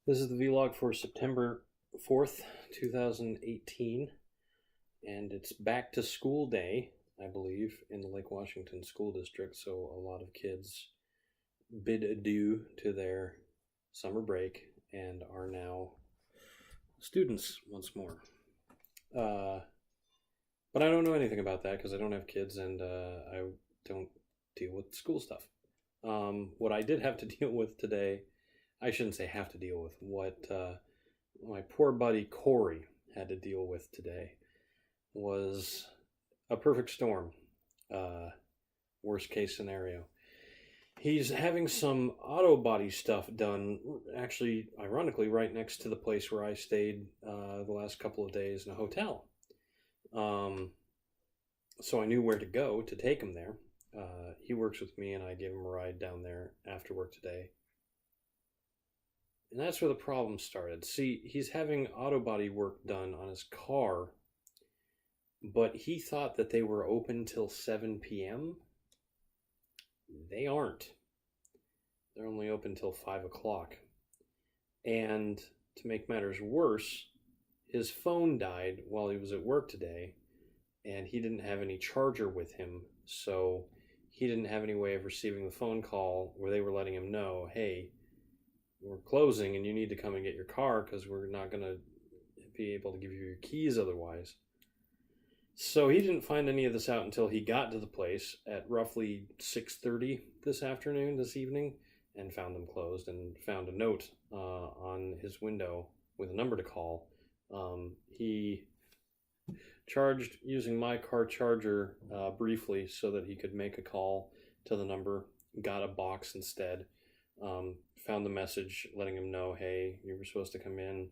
This is the vlog for September 4th, 2018, and it's back to school day, I believe, in the Lake Washington School District, so a lot of kids bid adieu to their summer break and are now students once more. But I don't know anything about that because I don't have kids and I don't deal with school stuff. What I did have to deal with today, I shouldn't say have to deal with, what my poor buddy Corey had to deal with today was a perfect storm. Worst case scenario. He's having some auto body stuff done, actually, ironically, right next to the place where I stayed the last couple of days in a hotel. So I knew where to go to take him there. He works with me, and I gave him a ride down there after work today. And that's where the problem started. See, he's having auto body work done on his car, but he thought that they were open till 7 p.m. They aren't. They're only open till 5 o'clock. And to make matters worse, his phone died while he was at work today, and he didn't have any charger with him, so he didn't have any way of receiving the phone call where they were letting him know, hey, we're closing and you need to come and get your car because we're not going to be able to give you your keys otherwise. So he didn't find any of this out until he got to the place at roughly 6:30 this evening, and found them closed, and found a note on his window with a number to call. He charged using my car charger briefly so that he could make a call to the number, got a box instead, found the message letting him know, hey, you were supposed to come in.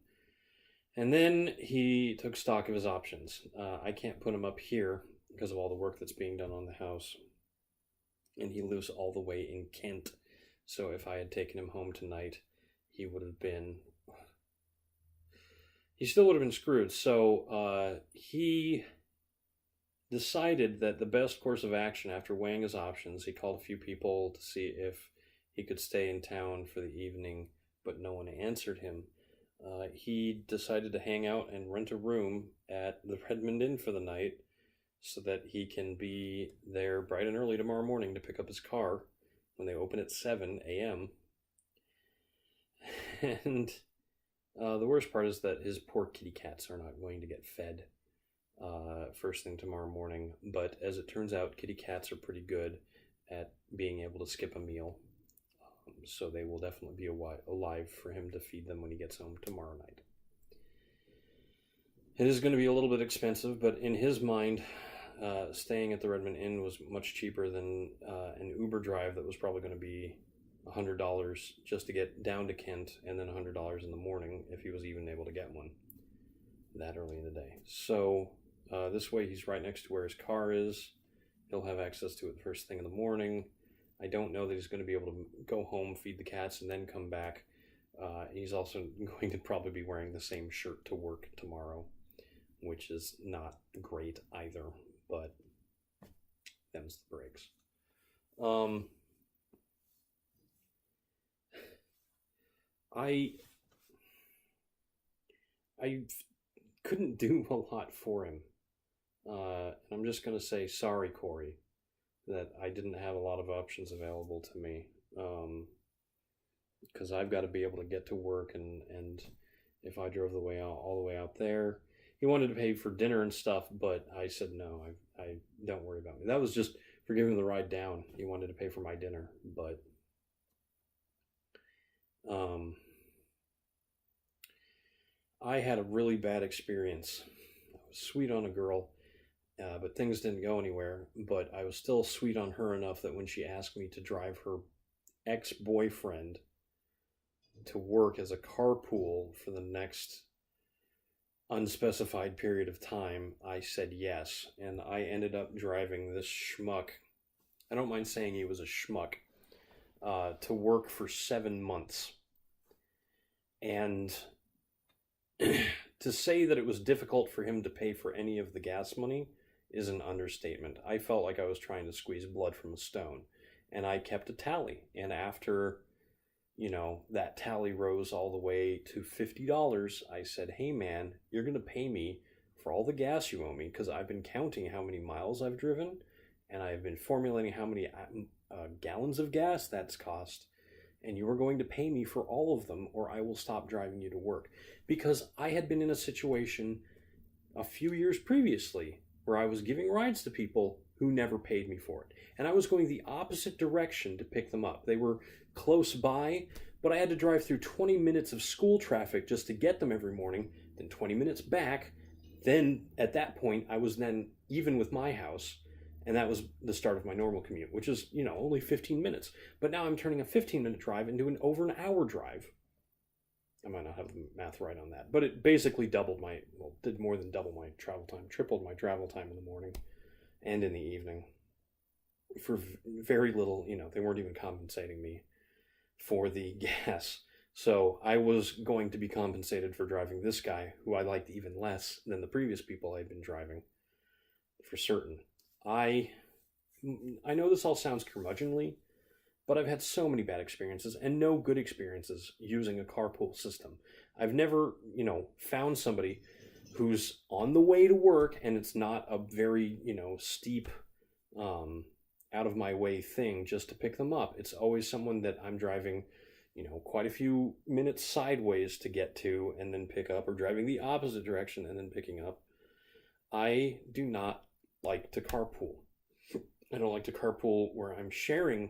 And then he took stock of his options. I can't put him up here because of all the work that's being done on the house. And he lives all the way in Kent. So if I had taken him home tonight, he still would have been screwed. So he decided that the best course of action, after weighing his options, he called a few people to see if he could stay in town for the evening, but no one answered him. He decided to hang out and rent a room at the Redmond Inn for the night so that he can be there bright and early tomorrow morning to pick up his car when they open at 7 a.m. And the worst part is that his poor kitty cats are not going to get fed first thing tomorrow morning. But as it turns out, kitty cats are pretty good at being able to skip a meal. So they will definitely be alive for him to feed them when he gets home tomorrow night. It is going to be a little bit expensive, but in his mind, staying at the Redmond Inn was much cheaper than an Uber drive that was probably going to be $100 just to get down to Kent, and then $100 in the morning if he was even able to get one that early in the day. So this way he's right next to where his car is. He'll have access to it first thing in the morning. I don't know that he's going to be able to go home, feed the cats, and then come back. He's also going to probably be wearing the same shirt to work tomorrow, which is not great either, but them's the breaks. I couldn't do a lot for him. And I'm just going to say sorry, Corey, that I didn't have a lot of options available to me, because I've got to be able to get to work, and if I drove all the way out there, he wanted to pay for dinner and stuff, but I said no, I don't worry about me. That was just for giving him the ride down. He wanted to pay for my dinner, but I had a really bad experience. I was sweet on a girl. But things didn't go anywhere. But I was still sweet on her enough that when she asked me to drive her ex-boyfriend to work as a carpool for the next unspecified period of time, I said yes. And I ended up driving this schmuck, I don't mind saying he was a schmuck, to work for 7 months. And to say that it was difficult for him to pay for any of the gas money is an understatement. I felt like I was trying to squeeze blood from a stone, and I kept a tally. And after that tally rose all the way to $50. I said, hey man, you're going to pay me for all the gas you owe me, because I've been counting how many miles I've driven, and I've been formulating how many gallons of gas that's cost, and you are going to pay me for all of them, or I will stop driving you to work. Because I had been in a situation a few years previously where I was giving rides to people who never paid me for it. And I was going the opposite direction to pick them up. They were close by, but I had to drive through 20 minutes of school traffic just to get them every morning, then 20 minutes back. Then at that point, I was then even with my house, and that was the start of my normal commute, which is, only 15 minutes. But now I'm turning a 15-minute drive into an over an hour drive. I might not have the math right on that, but it basically did more than double my travel time, tripled my travel time in the morning and in the evening for very little. They weren't even compensating me for the gas. So I was going to be compensated for driving this guy, who I liked even less than the previous people I'd been driving, for certain. I know this all sounds curmudgeonly, but I've had so many bad experiences and no good experiences using a carpool system. I've never, found somebody who's on the way to work and it's not a very, steep, out of my way thing just to pick them up. It's always someone that I'm driving, quite a few minutes sideways to get to and then pick up, or driving the opposite direction and then picking up. I do not like to carpool. I don't like to carpool where I'm sharing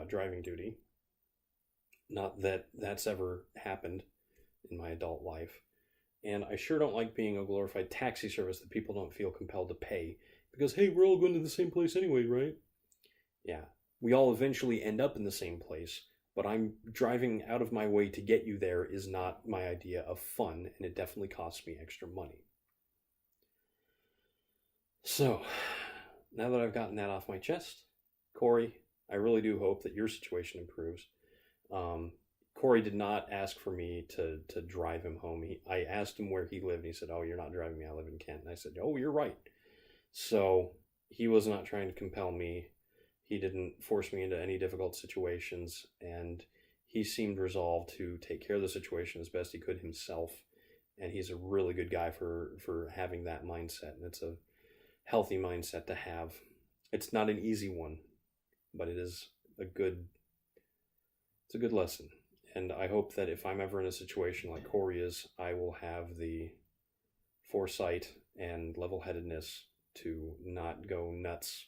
driving duty. Not that that's ever happened in my adult life. And I sure don't like being a glorified taxi service that people don't feel compelled to pay. Because, hey, we're all going to the same place anyway, right? Yeah, we all eventually end up in the same place, but I'm driving out of my way to get you there is not my idea of fun, and it definitely costs me extra money. So, now that I've gotten that off my chest, Corey, I really do hope that your situation improves. Corey did not ask for me to drive him home. I asked him where he lived, and he said, oh, you're not driving me, I live in Kent. And I said, oh, you're right. So he was not trying to compel me. He didn't force me into any difficult situations, and he seemed resolved to take care of the situation as best he could himself. And he's a really good guy for having that mindset, and it's a healthy mindset to have. It's not an easy one, but it's a good lesson. And I hope that if I'm ever in a situation like Corey is, I will have the foresight and level-headedness to not go nuts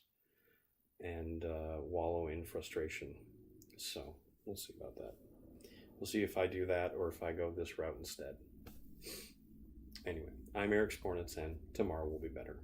and wallow in frustration. So we'll see about that. We'll see if I do that or if I go this route instead. Anyway, I'm Eric Spornitz, and tomorrow will be better.